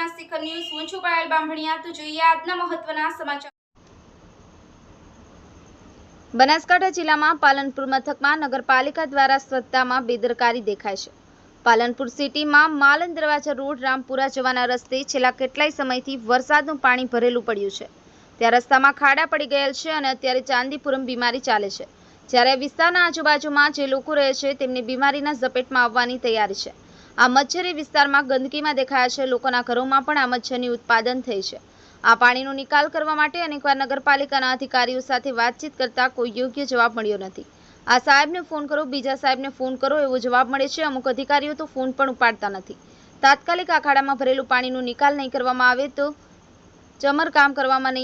સત્યના શિખર ન્યૂઝ હું છું પાયલ બામણિયા તો જોઈએ આજના મહત્વના સમાચાર। બનાસકાંઠા જિલ્લામાં પાલનપુર મથકમાં નગરપાલિકા દ્વારા સ્વચ્છતામાં બેદરકારી દેખાય છે। પાલનપુર સિટીમાં માલન દરવાજા રોડ રામપુરા જવાના રસ્તે છેલ્લા કેટલાય સમયથી વરસાદનું પાણી ભરેલું પડ્યું છે। ત્યાં રસ્તામાં ખાડા પડી ગયેલ છે અને અત્યારે ચાંદીપુરમ બીમારી ચાલે છે। જ્યારે વિસ્તારના આજુબાજુમાં જે લોકો રહે છે તેમની બીમારીના ઝપેટમાં આવવાની તૈયારી છે। આ મચ્છરી વિસ્તારમાં ગંદકીમાં દેખાયા છે। લોકોના ઘરોમાં પણ આ મચ્છરની ઉત્પાદન થઈ છે। આ પાણીનો નિકાલ કરવા માટે અનેકવાર નગરપાલિકાના અધિકારીઓ સાથે વાતચીત કરતા કોઈ યોગ્ય જવાબ મળ્યો નથી। આ સાહેબને ફોન કરો, બીજા સાહેબને ફોન કરો એવો જવાબ મળે છે। અમુક અધિકારીઓ તો ફોન પણ ઉપાડતા નથી। તાત્કાલિક આ ખાડામાં ભરેલું પાણીનો નિકાલ નહીં કરવામાં આવે તો સમારકામ કરવામાં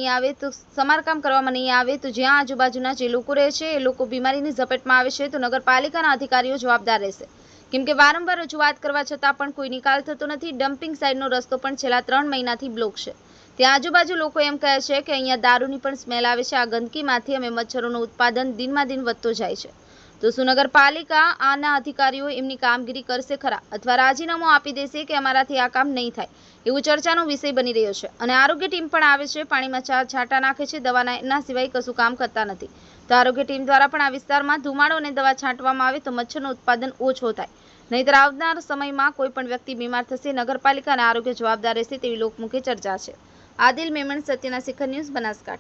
નહીં આવે તો જ્યાં આજુબાજુના જે લોકો રહે છે એ લોકો બીમારીની ઝપેટમાં આવે છે તો નગરપાલિકાના અધિકારીઓ જવાબદાર રહેશે। કેમ કે વારંવાર રજૂઆત કરવા છતાં પણ કોઈ નિકાલ થતો નથી। ડમ્પિંગ સાઇડનો રસ્તો પણ છેલ્લા 3 મહિનાથી બ્લોક છે। ત્યાં આજુબાજુ લોકો એમ કહે છે કે અહીંયા દારૂની પણ સ્મેલ આવે છે। આ ગંદકીમાંથી અમે મચ્છરોનું ઉત્પાદન દિનમાં દિન વધતો જાય છે। તો શું નગરપાલિકા આના અધિકારીઓ એમની કામગીરી કરશે ખરા અથવા રાજીનામું આપી દેશે કે અમારાથી આ કામ નહીં થાય એવું ચર્ચાનો વિષય બની રહ્યો છે। અને આરોગ્ય ટીમ પણ આવે છે, પાણીમાં છાંટા નાખે છે, દવાના એના સિવાય કશું કામ કરતા નથી। તો આરોગ્ય ટીમ દ્વારા પણ આ વિસ્તારમાં ધુમાડો અને દવા છાંટવામાં આવે તો મચ્છરનું ઉત્પાદન ઓછો થાય, નહીંતર આવનાર સમયમાં કોઈ પણ વ્યક્તિ બીમાર થશે। નગરપાલિકા અને આરોગ્ય જવાબદાર રહેશે તેવી લોકમુખે ચર્ચા છે। આદિલ મેમણ, સત્યના શિખર ન્યૂઝ, બનાસકાંઠા।